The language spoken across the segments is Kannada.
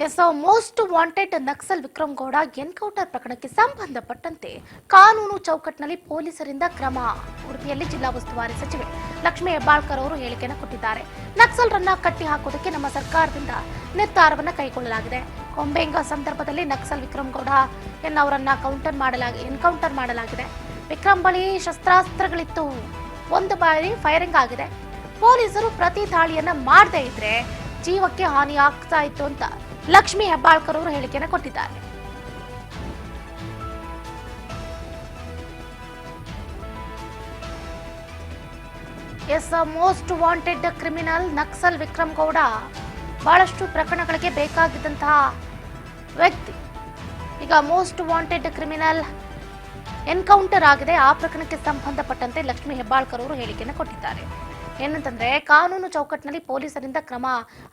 S most wanted Naxal Vikram Gowda encounter ಪ್ರಕರಣಕ್ಕೆ ಸಂಬಂಧಪಟ್ಟಂತೆ ಕಾನೂನು ಚೌಕಟ್ಟಿನಲ್ಲಿ ಪೊಲೀಸರಿಂದ ಕ್ರಮ. ಉಡುಪಿಯಲ್ಲಿ ಜಿಲ್ಲಾ ಉಸ್ತುವಾರಿ ಸಚಿವೆ ಲಕ್ಷ್ಮೀ ಹೆಬ್ಬಾಳ್ಕರ್ ಅವರು ಹೇಳಿಕೆಯನ್ನು ಕೊಟ್ಟಿದ್ದಾರೆ. ನಕ್ಸಲರನ್ನ ಕಟ್ಟಿ ಹಾಕೋದಕ್ಕೆ ನಮ್ಮ ಸರ್ಕಾರದಿಂದ ನಿರ್ಧಾರವನ್ನು ಕೈಗೊಳ್ಳಲಾಗಿದೆ. ಕೊಂಬೆಂಗ ಸಂದರ್ಭದಲ್ಲಿ ನಕ್ಸಲ್ ವಿಕ್ರಮ್ ಗೌಡ ಅವರನ್ನ ಎನ್ಕೌಂಟರ್ ಮಾಡಲಾಗಿದೆ. ವಿಕ್ರಮ್ ಬಳಿ ಶಸ್ತ್ರಾಸ್ತ್ರಗಳಿತ್ತು. ಒಂದು ಬಾರಿ ಫೈರಿಂಗ್ ಆಗಿದೆ. ಪೊಲೀಸರು ಪ್ರತಿ ದಾಳಿಯನ್ನ ಮಾಡದೇ ಇದ್ರೆ ಜೀವಕ್ಕೆ ಹಾನಿ ಆಗ್ತಾ ಇತ್ತು ಅಂತ ಲಕ್ಷ್ಮೀ ಹೆಬ್ಬಾಳ್ಕರ್ ಅವರು ಹೇಳಿಕೆಯನ್ನು ಕೊಟ್ಟಿದ್ದಾರೆ. ಎಸ್ most wanted criminal Naxal Vikram Gowda ಬಹಳಷ್ಟು ಪ್ರಕರಣಗಳಿಗೆ ಬೇಕಾಗಿದ್ದಂತಹ ವ್ಯಕ್ತಿ. ಈಗ ಮೋಸ್ಟ್ ವಾಂಟೆಡ್ ಕ್ರಿಮಿನಲ್ ಎನ್ಕೌಂಟರ್ ಆಗಿದೆ. ಆ ಪ್ರಕರಣಕ್ಕೆ ಸಂಬಂಧಪಟ್ಟಂತೆ ಲಕ್ಷ್ಮೀ ಹೆಬ್ಬಾಳ್ಕರ್ ಅವರು ಹೇಳಿಕೆಯನ್ನು ಕೊಟ್ಟಿದ್ದಾರೆ. ಏನಂತಂದ್ರೆ ಕಾನೂನು ಚೌಕಟ್ಟಿನಲ್ಲಿ ಪೊಲೀಸರಿಂದ ಕ್ರಮ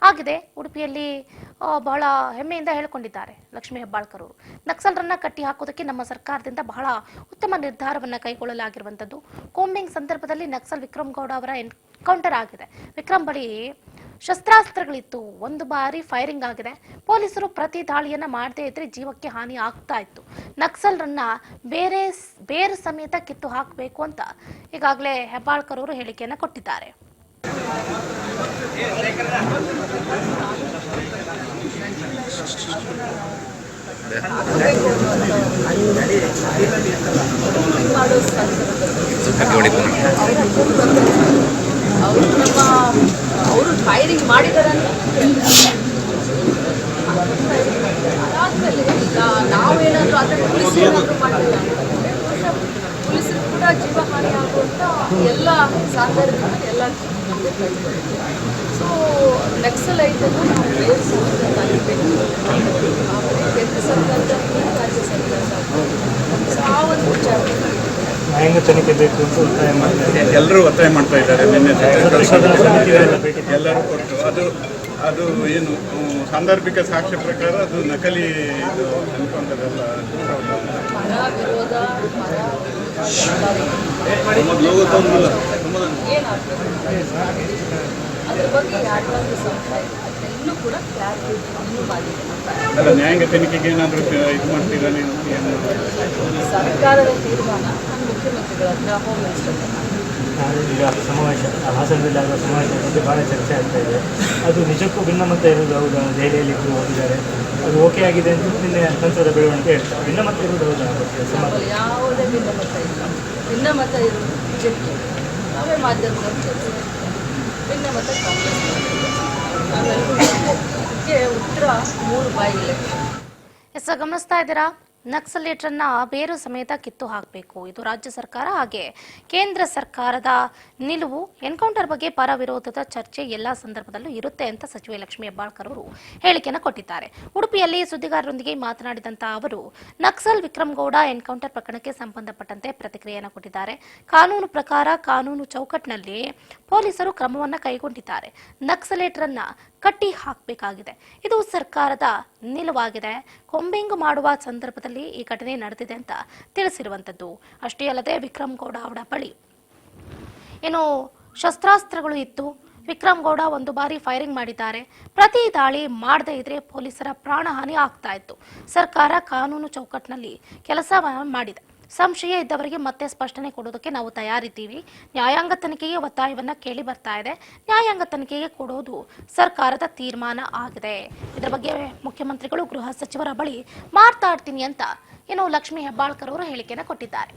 ಆಗಿದೆ. ಉಡುಪಿಯಲ್ಲಿ ಬಹಳ ಹೆಮ್ಮೆಯಿಂದ ಹೇಳಿಕೊಂಡಿದ್ದಾರೆ ಲಕ್ಷ್ಮೀ ಹೆಬ್ಬಾಳ್ಕರ್ ಅವರು. ನಕ್ಸಲರನ್ನ ಕಟ್ಟಿ ಹಾಕೋದಕ್ಕೆ ನಮ್ಮ ಸರ್ಕಾರದಿಂದ ಬಹಳ ಉತ್ತಮ ನಿರ್ಧಾರವನ್ನ ಕೈಗೊಳ್ಳಲಾಗಿರುವಂತದ್ದು. ಕೋಂಬಿಂಗ್ ಸಂದರ್ಭದಲ್ಲಿ ನಕ್ಸಲ್ ವಿಕ್ರಮ್ ಗೌಡ ಅವರ ಎನ್ಕೌಂಟರ್ ಆಗಿದೆ. ವಿಕ್ರಮ್ ಬಳಿ ಶಸ್ತ್ರಾಸ್ತ್ರಗಳಿತ್ತು. ಒಂದು ಬಾರಿ ಫೈರಿಂಗ್ ಆಗಿದೆ. ಪೊಲೀಸರು ಪ್ರತಿ ದಾಳಿಯನ್ನ ಮಾಡದೇ ಇದ್ರೆ ಜೀವಕ್ಕೆ ಹಾನಿ ಆಗ್ತಾ ಇತ್ತು. ನಕ್ಸಲರನ್ನ ಬೇರೆ ಸಮೇತ ಕಿತ್ತು ಹಾಕಬೇಕು ಅಂತ ಈಗಾಗಲೇ ಹೆಬ್ಬಾಳ್ಕರ್ ಅವರು ಹೇಳಿಕೆಯನ್ನ ಕೊಟ್ಟಿದ್ದಾರೆ. ಅವರು ಫೈರಿಂಗ್ ಮಾಡಿದ್ದಾರೆ ಅದಾದ್ಮೇಲೆ ಈಗ ನಾವೇನಾದ್ರೂ ಅದನ್ನು ಪೊಲೀಸರು ಮಾಡಿಲ್ಲ, ಪೊಲೀಸರು ಕೂಡ ಜೀವಹಾನಿ ಆಗುವಂಥ ಎಲ್ಲ ಸಾಂದರ್ಭಿಕ ಎಲ್ಲ ಸೊ ನಕ್ಸಲೈಟನ್ನು ನಾವು ಬೇರೆ ಸಂದರ್ಭದಲ್ಲಿ ಆಮೇಲೆ ಕೇಂದ್ರ ಸರ್ಕಾರದ ರಾಜ್ಯ ಸರ್ಕಾರದ ಆ ಒಂದು ವಿಚಾರ ನ್ಯಾಯಾಂಗ ತನಿಖೆ ಬೇಕು ಅಂತ ಒತ್ತಾಯ ಮಾಡ್ತಾರೆ. ಎಲ್ಲರೂ ಒತ್ತಾಯ ಮಾಡ್ತಾ ಇದ್ದಾರೆ. ನಿನ್ನೆ ಎಲ್ಲರೂ ಕೊಟ್ಟು ಅದು ಏನು ಸಾಂದರ್ಭಿಕ ಸಾಕ್ಷ್ಯ ಪ್ರಕಾರ ಅದು ನಕಲಿ ಇದು ಅನ್ಕೊಂಡದಲ್ಲ. ಅಲ್ಲ, ನ್ಯಾಯಾಂಗ ತನಿಖೆಗೆ ಏನಾದರೂ ಇದು ಮಾಡ್ತೀರಾ ನೀವು? ಸರ್ಕಾರದ ತೀರ್ಮಾನ ಮುಖ್ಯಮಂತ್ರಿಗಳ ಹೋಮ್ ಮಿನಿಸ್ಟರ್ ಈಗ ಸಮಾವೇಶ ಹಾಸನದಲ್ಲಿ ಆಗುವ ಸಮಾವೇಶದ ಬಗ್ಗೆ ಭಾಳ ಚರ್ಚೆ ಆಗ್ತಾ ಇದೆ. ಅದು ನಿಜಕ್ಕೂ ಭಿನ್ನಮತ ಇರುವುದು ಹೌದಾ? ದೆಹಲಿಯಲ್ಲಿ ಇಬ್ಬರು ಹೋಗಿದ್ದಾರೆ, ಅದು ಓಕೆ ಆಗಿದೆ ಅಂತ ನಿನ್ನೆ ಸಂಸದ ಬೆಳವಣಿಗೆ ಹೇಳ್ತಾರೆ. ಭಿನ್ನಮತ ಇರುವುದು ಹೌದಾ? ಯಾವುದೇ ಭಿನ್ನಮತ ಇಲ್ಲ. ಭಿನ್ನಮತ ಇರುವುದು ಬಿಜೆಪಿ, ನಾವೇ ಮಾಧ್ಯಮದ ಭಿನ್ನಮತ ಕಾಂಗ್ರೆಸ್. ಇದಕ್ಕೆ ಉತ್ತರ 3 ಬಾಯಿಲೆ. ಗಮನಿಸ್ತಾ ಇದ್ದೀರಾ? ನಕ್ಸಲೇಟರನ್ನ ಬೇರು ಸಮೇತ ಕಿತ್ತು ಹಾಕಬೇಕು. ಇದು ರಾಜ್ಯ ಸರ್ಕಾರ ಹಾಗೆ ಕೇಂದ್ರ ಸರ್ಕಾರದ ನಿಲುವು. ಎನ್ಕೌಂಟರ್ ಬಗ್ಗೆ ಪರ ವಿರೋಧದ ಚರ್ಚೆ ಎಲ್ಲಾ ಸಂದರ್ಭದಲ್ಲೂ ಇರುತ್ತೆ ಅಂತ ಸಚಿವೆ ಲಕ್ಷ್ಮೀ ಹೆಬ್ಬಾಳ್ಕರ್ ಅವರು ಹೇಳಿಕೆಯನ್ನು ಕೊಟ್ಟಿದ್ದಾರೆ. ಉಡುಪಿಯಲ್ಲಿ ಸುದ್ದಿಗಾರರೊಂದಿಗೆ ಮಾತನಾಡಿದಂತಹ ಅವರು ನಕ್ಸಲ್ ವಿಕ್ರಮ್ ಗೌಡ ಎನ್ಕೌಂಟರ್ ಪ್ರಕರಣಕ್ಕೆ ಸಂಬಂಧಪಟ್ಟಂತೆ ಪ್ರತಿಕ್ರಿಯೆಯನ್ನು ಕೊಟ್ಟಿದ್ದಾರೆ. ಕಾನೂನು ಪ್ರಕಾರ ಕಾನೂನು ಚೌಕಟ್ಟಿನಲ್ಲಿ ಪೊಲೀಸರು ಕ್ರಮವನ್ನು ಕೈಗೊಂಡಿದ್ದಾರೆ. ನಕ್ಸಲೇಟರನ್ನ ಕಟ್ಟಿ ಹಾಕಬೇಕಾಗಿದೆ. ಇದು ಸರ್ಕಾರದ ನಿಲುವಾಗಿದೆ. ಕೊಂಬೆಂಗು ಮಾಡುವ ಸಂದರ್ಭದಲ್ಲಿ ಈ ಘಟನೆ ನಡೆದಿದೆ ಅಂತ ತಿಳಿಸಿರುವಂತದ್ದು. ಅಷ್ಟೇ ಅಲ್ಲದೆ ವಿಕ್ರಮ್ ಗೌಡ ಅವರ ಬಳಿ ಏನು ಶಸ್ತ್ರಾಸ್ತ್ರಗಳು ಇತ್ತು. ವಿಕ್ರಮ್ ಗೌಡ ಒಂದು ಬಾರಿ ಫೈರಿಂಗ್ ಮಾಡಿದ್ದಾರೆ. ಪ್ರತಿ ದಾಳಿ ಮಾಡದೇ ಇದ್ರೆ ಪೊಲೀಸರ ಪ್ರಾಣಹಾನಿ ಆಗ್ತಾ ಇತ್ತು. ಸರ್ಕಾರ ಕಾನೂನು ಚೌಕಟ್ಟಿನಲ್ಲಿ ಕೆಲಸ ಮಾಡಿದೆ. ಸಂಶಯ ಇದ್ದವರಿಗೆ ಮತ್ತೆ ಸ್ಪಷ್ಟನೆ ಕೊಡೋದಕ್ಕೆ ನಾವು ತಯಾರಿದ್ದೀವಿ. ನ್ಯಾಯಾಂಗ ತನಿಖೆಗೆ ಒತ್ತಾಯವನ್ನ ಕೇಳಿ ಬರ್ತಾ ಇದೆ. ನ್ಯಾಯಾಂಗ ತನಿಖೆಗೆ ಕೊಡೋದು ಸರ್ಕಾರದ ತೀರ್ಮಾನ ಆಗಿದೆ. ಇದರ ಬಗ್ಗೆ ಮುಖ್ಯಮಂತ್ರಿಗಳು ಗೃಹ ಸಚಿವರ ಬಳಿ ಮಾತಾಡ್ತೀನಿ ಅಂತ ಲಕ್ಷ್ಮೀ ಹೆಬ್ಬಾಳ್ಕರ್ ಅವರು ಹೇಳಿಕೆಯನ್ನು ಕೊಟ್ಟಿದ್ದಾರೆ.